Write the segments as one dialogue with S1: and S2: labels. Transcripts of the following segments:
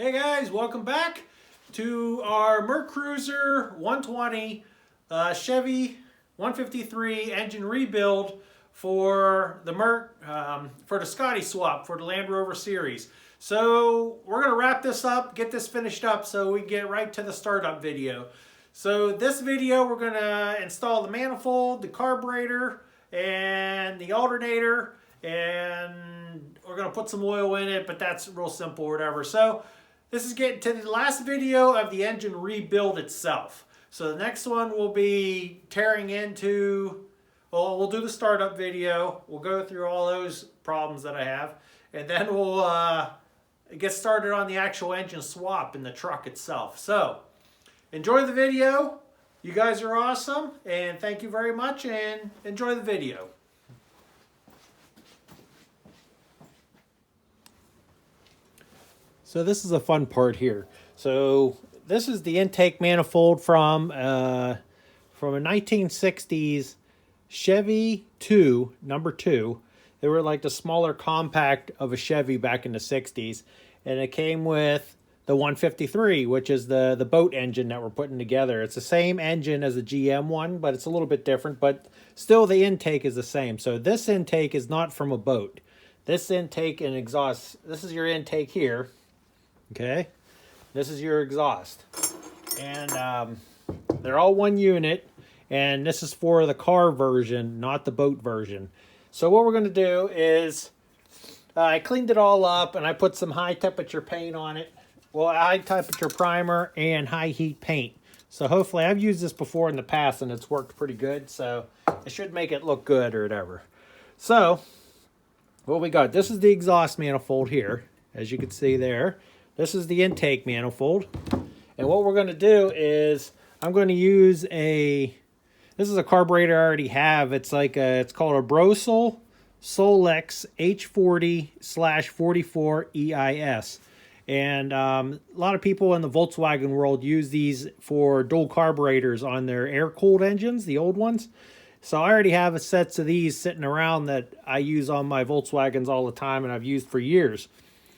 S1: Hey guys, welcome back to our Mercruiser 120 Chevy 153 engine rebuild for the for the Scotty swap for the Land Rover Series. So we're going to wrap this up, get this finished up so we get right to the startup video. So this video we're going to install the manifold, the carburetor, and the alternator, and we're going to put some oil in it, but that's real simple or whatever. So this is getting to the last video of the engine rebuild itself. So the next one will be tearing into, well, we'll do the startup video. We'll go through all those problems that I have. And then we'll get started on the actual engine swap in the truck itself. So enjoy the video. You guys are awesome. And thank you very much. And enjoy the video. So this is a fun part here. So this is the intake manifold from a 1960s Chevy 2, number 2. They were like the smaller compact of a Chevy back in the 60s. And it came with the 153, which is the boat engine that we're putting together. It's the same engine as the GM one, but it's a little bit different. But still the intake is the same. So this intake is not from a boat. This intake and exhaust, this is your intake here. Okay, this is your exhaust, and they're all one unit, and this is for the car version, not the boat version. So what we're going to do is I cleaned it all up, and I put some high temperature paint on it. Well, high temperature primer and high heat paint. So hopefully, I've used this before in the past, and it's worked pretty good, so it should make it look good or whatever. So what we got, this is the exhaust manifold here, as you can see there. This is the intake manifold. And what we're going to do is I'm going to use this is a carburetor I already have. It's like it's called a Brosel Solex H40/44 EIS. And a lot of people in the Volkswagen world use these for dual carburetors on their air-cooled engines, the old ones. So I already have a sets of these sitting around that I use on my Volkswagens all the time and I've used for years.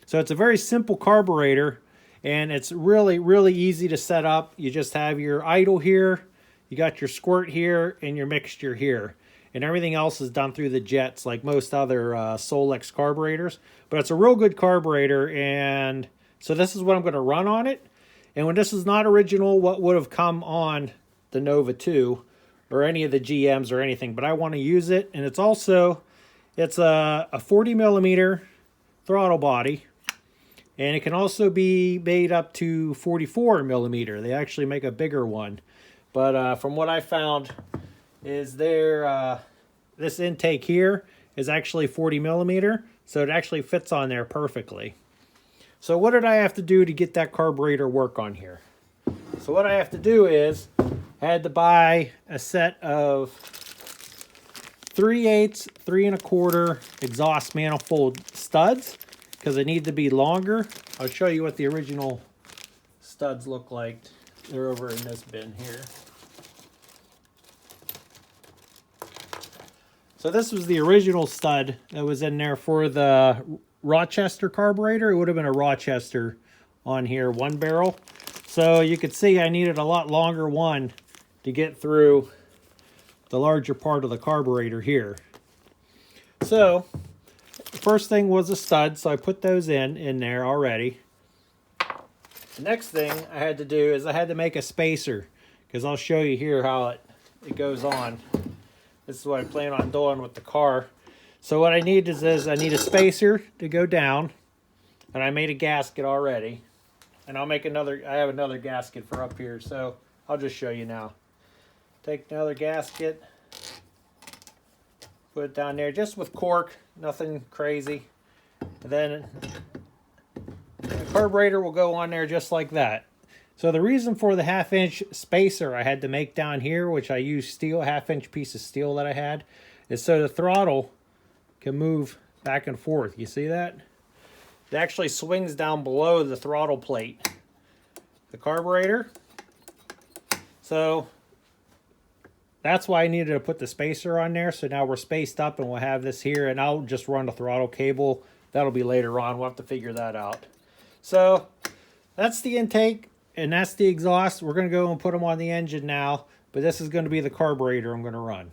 S1: So it's a very simple carburetor, and it's really, really easy to set up. You just have your idle here, you got your squirt here, and your mixture here. And everything else is done through the jets like most other Solex carburetors. But it's a real good carburetor, and so this is what I'm going to run on it. And when this is not original, what would have come on the Nova 2 or any of the GMs or anything. But I want to use it, and it's a 40 millimeter throttle body. And it can also be made up to 44 millimeter. They actually make a bigger one. But from what I found is this intake here is actually 40 millimeter. So it actually fits on there perfectly. So what did I have to do to get that carburetor work on here? So what I have to do is I had to buy a set of 3/8, 3 1/4 exhaust manifold studs, because they need to be longer. I'll show you what the original studs look like. They're over in this bin here. So this was the original stud that was in there for the Rochester carburetor. It would have been a Rochester on here, 1 barrel. So you could see I needed a lot longer one to get through the larger part of the carburetor here. So the first thing was a stud, so I put those in there already. The next thing I had to do is I had to make a spacer, because I'll show you here how it goes on. This is what I plan on doing with the car. So what I need is I need a spacer to go down, and I made a gasket already. And I have another gasket for up here, so I'll just show you now. Take another gasket, put it down there just with cork, nothing crazy. And then the carburetor will go on there just like that. So the reason for the 1/2 inch spacer I had to make down here, which I used steel, 1/2 inch piece of steel that I had, is so the throttle can move back and forth. You see that? It actually swings down below the throttle plate, the carburetor. So that's why I needed to put the spacer on there. So now we're spaced up and we'll have this here, and I'll just run the throttle cable. That'll be later on. We'll have to figure that out. So that's the intake and that's the exhaust. We're going to go and put them on the engine now, but this is going to be the carburetor I'm going to run.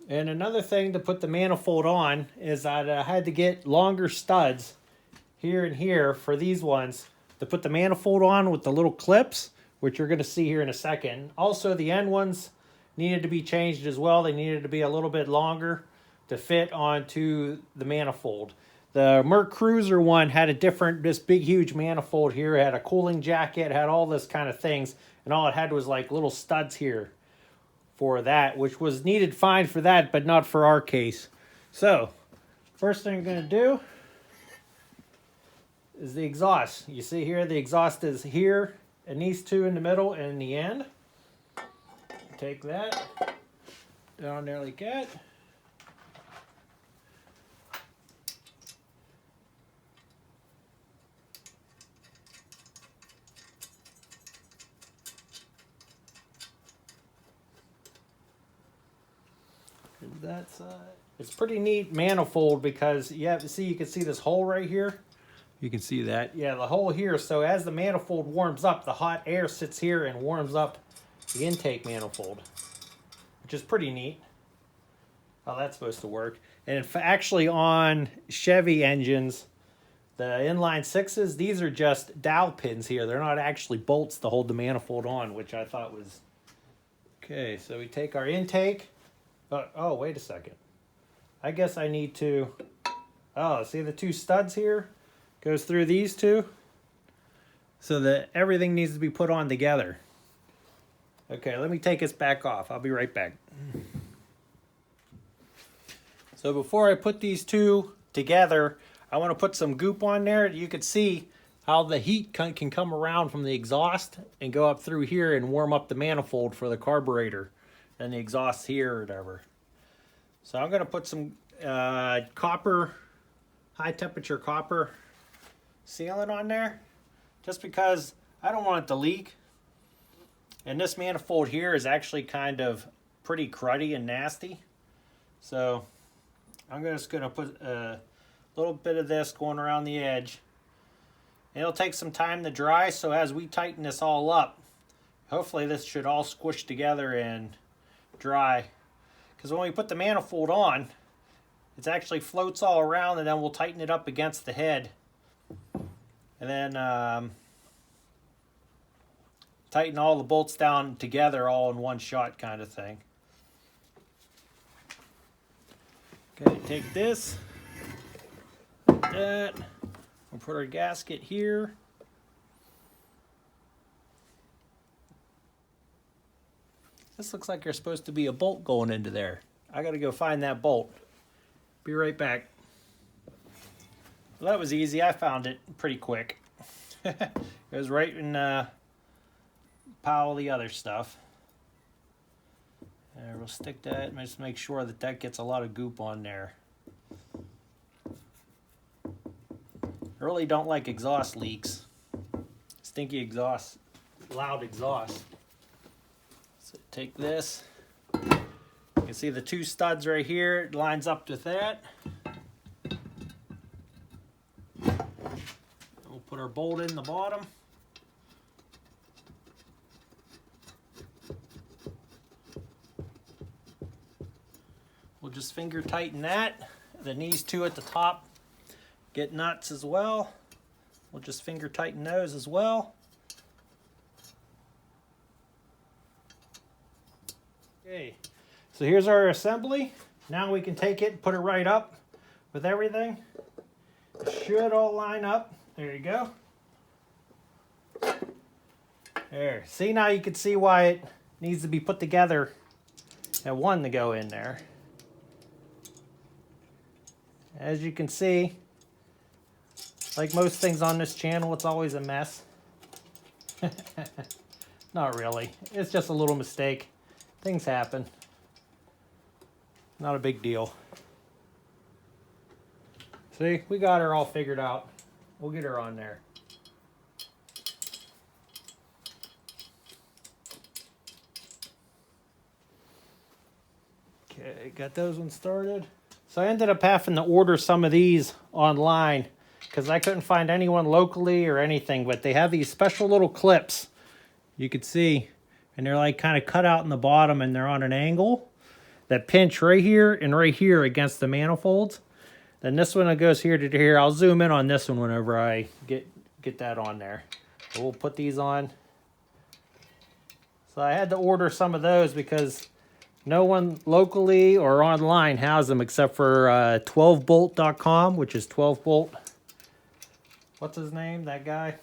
S1: And another thing to put the manifold on is that I had to get longer studs here and here for these ones to put the manifold on with the little clips, which you're going to see here in a second. Also, the end ones needed to be changed as well. They needed to be a little bit longer to fit onto the manifold. The Mercruiser one had a different, this big huge manifold here. It had a cooling jacket, had all this kind of things, and all it had was like little studs here for that, which was needed fine for that, but not for our case. So, first thing I'm going to do is the exhaust. You see here, the exhaust is here, and these two in the middle and in the end. Take that down there like that. That side. It's pretty neat manifold because you can see this hole right here. You can see that. Yeah, the hole here. So as the manifold warms up, the hot air sits here and warms up the intake manifold, which is pretty neat. How that's supposed to work. And actually on Chevy engines, the inline sixes, these are just dowel pins here. They're not actually bolts to hold the manifold on, which I thought was... Okay, so we take our intake. Oh, wait a second. I guess I need to... Oh, see the two studs here? Goes through these two. So that everything needs to be put on together. Okay, let me take this back off. I'll be right back. So before I put these two together, I want to put some goop on there. You can see how the heat can come around from the exhaust and go up through here and warm up the manifold for the carburetor. And the exhaust here or whatever. So I'm going to put some copper, high temperature copper sealant on there, just because I don't want it to leak. And this manifold here is actually kind of pretty cruddy and nasty. So I'm just going to put a little bit of this going around the edge. It'll take some time to dry, so as we tighten this all up, hopefully this should all squish together and dry, because when we put the manifold on, it actually floats all around, and then we'll tighten it up against the head, and then tighten all the bolts down together all in one shot kind of thing. Okay, take this, like that, we'll put our gasket here. This looks like there's supposed to be a bolt going into there. I gotta go find that bolt. Be right back. Well, that was easy. I found it pretty quick. It was right in a pile of the other stuff. And we'll stick that and just make sure that that gets a lot of goop on there. I really don't like exhaust leaks. Stinky exhaust, loud exhaust. So take this, you can see the two studs right here, it lines up with that. We'll put our bolt in the bottom. We'll just finger tighten that. Then these two at the top get nuts as well. We'll just finger tighten those as well. Okay, so here's our assembly. Now we can take it and put it right up with everything. It should all line up. There you go. There. See, now you can see why it needs to be put together and one to go in there. As you can see, like most things on this channel, it's always a mess. Not really. It's just a little mistake. Things happen. Not a big deal. See, we got her all figured out. We'll get her on there. Okay, got those ones started. So I ended up having to order some of these online because I couldn't find anyone locally or anything, but they have these special little clips you could see, and they're like kind of cut out in the bottom, and they're on an angle that pinch right here and right here against the manifolds. Then this one that goes here to here. I'll zoom in on this one whenever I get that on there. So we'll put these on. So I had to order some of those because no one locally or online has them except for 12bolt.com, which is 12bolt. What's his name? That guy?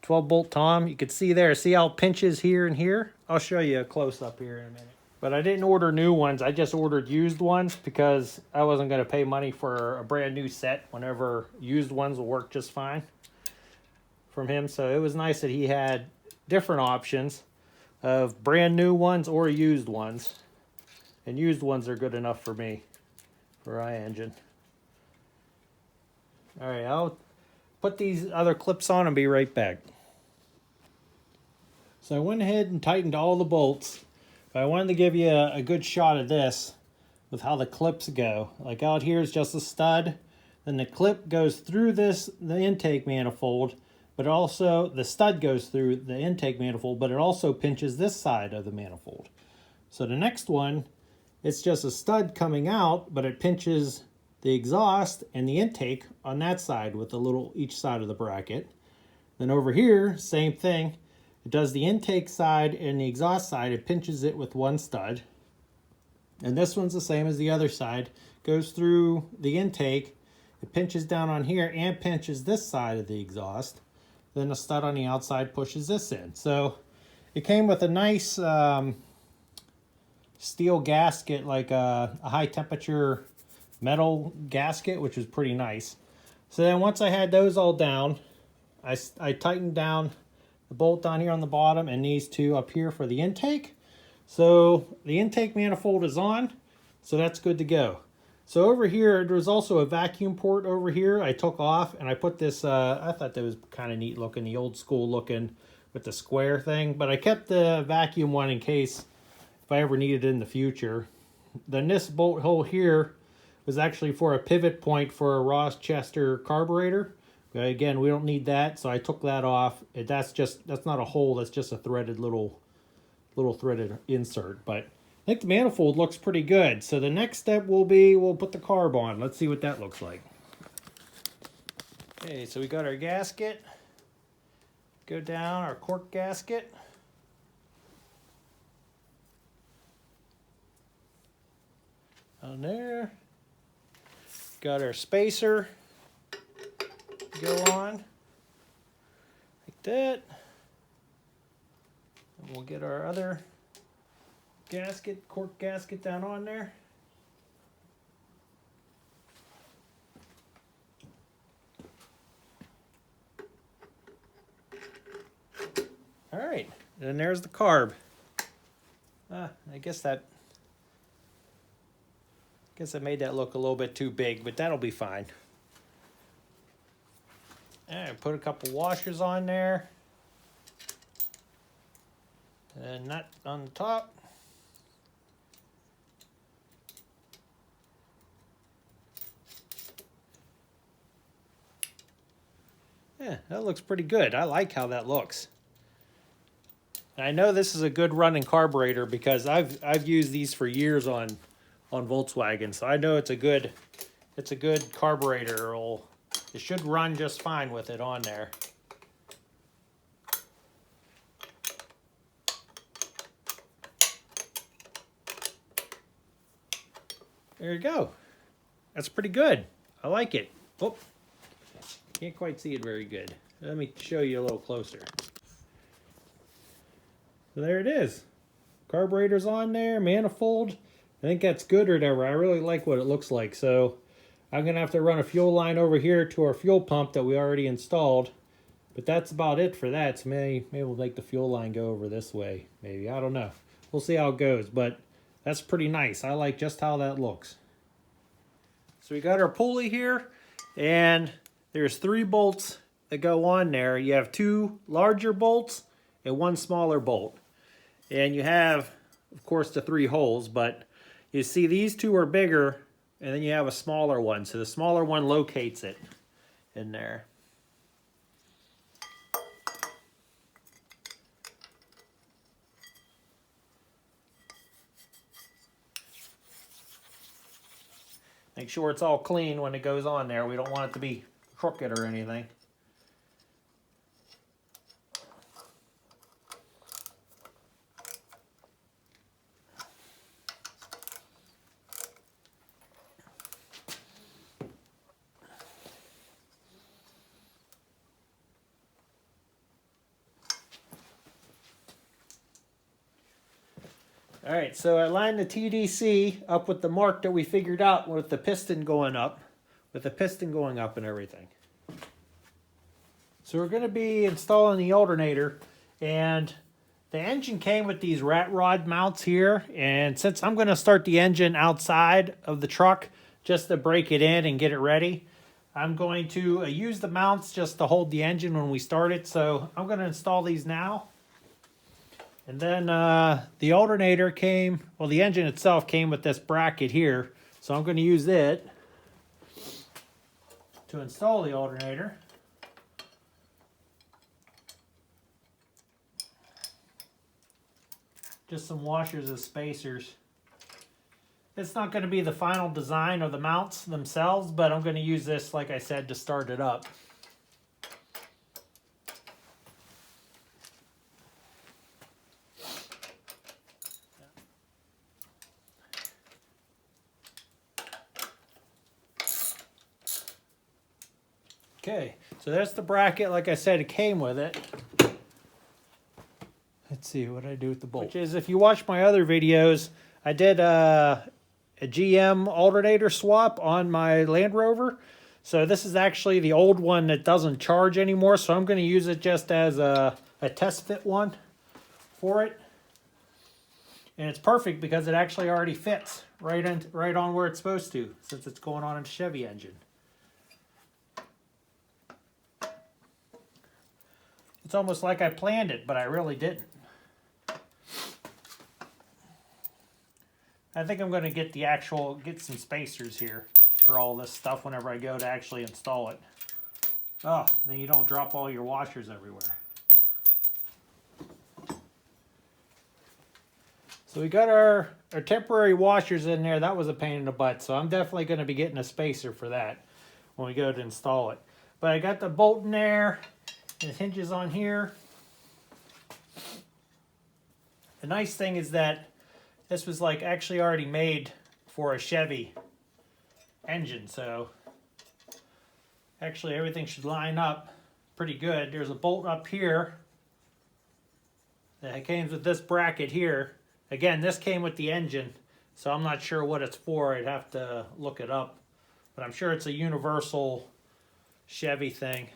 S1: 12bolt Tom. You can see there. See how it pinches here and here? I'll show you a close up here in a minute. But I didn't order new ones. I just ordered used ones because I wasn't going to pay money for a brand new set whenever used ones will work just fine from him. So it was nice that he had different options of brand new ones or used ones. And used ones are good enough for me, for iEngine. All right, I'll put these other clips on and be right back. So I went ahead and tightened all the bolts. But I wanted to give you a good shot of this with how the clips go. Like out here is just a stud. Then the clip goes through the intake manifold, but also the stud goes through the intake manifold, but it also pinches this side of the manifold. So the next one, it's just a stud coming out, but it pinches the exhaust and the intake on that side with a little each side of the bracket. Then over here, same thing. It does the intake side and the exhaust side. It pinches it with one stud. And this one's the same as the other side. Goes through the intake. It pinches down on here and pinches this side of the exhaust. Then the stud on the outside pushes this in. So it came with a nice steel gasket, like a high temperature metal gasket, which was pretty nice. So then once I had those all down, I tightened down the bolt down here on the bottom and these two up here for the intake. So the intake manifold is on, so that's good to go. So over here, there was also a vacuum port over here I took off, and I put this, I thought that was kind of neat looking, the old school looking with the square thing, but I kept the vacuum one in case if I ever needed it in the future. Then this bolt hole here was actually for a pivot point for a Rochester carburetor. Again, we don't need that, so I took that off. That's not a hole, that's just a threaded little threaded insert. But I think the manifold looks pretty good. So the next step will be we'll put the carb on. Let's see what that looks like. Okay, so we got our gasket. Go down, our cork gasket. On there. Got our spacer. Go on like that, and we'll get our other gasket, cork gasket down on there. All right, and there's the carb. I guess I made that look a little bit too big, but that'll be fine. And put a couple washers on there. And nut on the top. Yeah, that looks pretty good. I like how that looks. And I know this is a good running carburetor because I've used these for years on Volkswagen, so I know it's a good carburetor. It should run just fine with it on there. There you go. That's pretty good. I like it. Oh, can't quite see it very good. Let me show you a little closer. So there it is. Carburetor's on there, manifold. I think that's good or whatever. I really like what it looks like. So I'm going to have to run a fuel line over here to our fuel pump that we already installed. But that's about it for that. So maybe we'll make the fuel line go over this way. Maybe. I don't know. We'll see how it goes. But that's pretty nice. I like just how that looks. So we got our pulley here. And there's 3 bolts that go on there. You have 2 larger bolts and 1 smaller bolt. And you have, of course, the 3 holes. But you see these 2 are bigger and then you have a smaller one. So the smaller one locates it in there. Make sure it's all clean when it goes on there. We don't want it to be crooked or anything. All right, so I lined the TDC up with the mark that we figured out with the piston going up, and everything. So we're going to be installing the alternator, and the engine came with these rat rod mounts here, and since I'm going to start the engine outside of the truck just to break it in and get it ready, I'm going to use the mounts just to hold the engine when we start it. So I'm going to install these now. And then the alternator came, well, the engine itself came with this bracket here. So I'm going to use it to install the alternator. Just some washers and spacers. It's not going to be the final design of the mounts themselves, but I'm going to use this, like I said, to start it up. Okay, so that's the bracket. Like I said, it came with it. Let's see what I do with the bolt. Which is, if you watch my other videos, I did a GM alternator swap on my Land Rover. So this is actually the old one that doesn't charge anymore. So I'm going to use it just as a test fit one for it. And it's perfect because it actually already fits right on where it's supposed to, since it's going on a Chevy engine. It's almost like I planned it, but I really didn't. I think I'm going to get some spacers here for all this stuff whenever I go to actually install it. Oh, then you don't drop all your washers everywhere. So we got our temporary washers in there. That was a pain in the butt, so I'm definitely going to be getting a spacer for that when we go to install it. But I got the bolt in there. It hinges on here. The nice thing is that this was like actually already made for a Chevy engine, so actually everything should line up pretty good. There's a bolt up here that came with this bracket here. Again, this came with the engine, so I'm not sure what it's for. I'd have to look it up, but I'm sure it's a universal Chevy thing.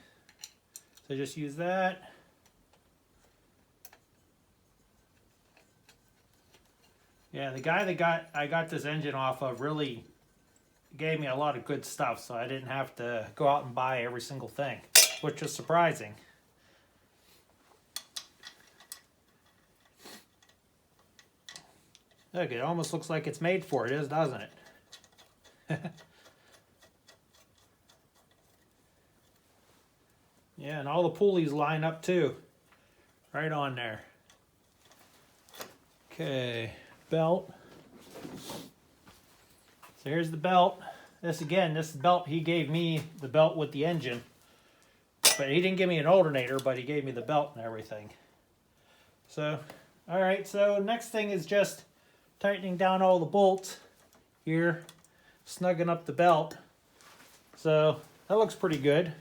S1: So just use that. Yeah, the guy that I got this engine off of really gave me a lot of good stuff, so I didn't have to go out and buy every single thing, which was surprising. Look, it almost looks like it's made for it, doesn't it? Yeah, and all the pulleys line up too. Right on there. Okay, belt. So here's the belt. This belt, he gave me the belt with the engine. But he didn't give me an alternator, but he gave me the belt and everything. So, alright, so next thing is just tightening down all the bolts here, snugging up the belt. So, that looks pretty good.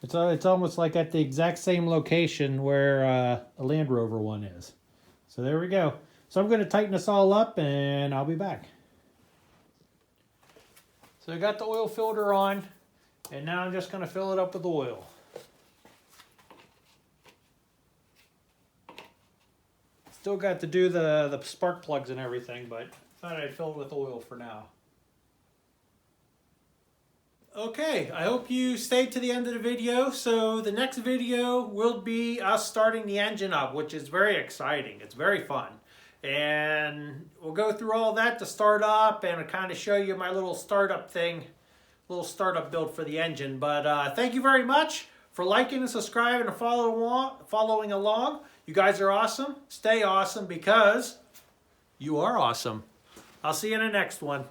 S1: It's almost like at the exact same location where a Land Rover one is. So there we go. So I'm going to tighten this all up and I'll be back. So I got the oil filter on, and now I'm just going to fill it up with oil. Still got to do the spark plugs and everything, but thought I'd fill it with oil for now. Okay, I hope you stayed to the end of the video. So the next video will be us starting the engine up, which is very exciting. It's very fun. And we'll go through all that to start up and kind of show you my little startup thing, little startup build for the engine. But thank you very much for liking and subscribing and following along. You guys are awesome. Stay awesome because you are awesome. I'll see you in the next one.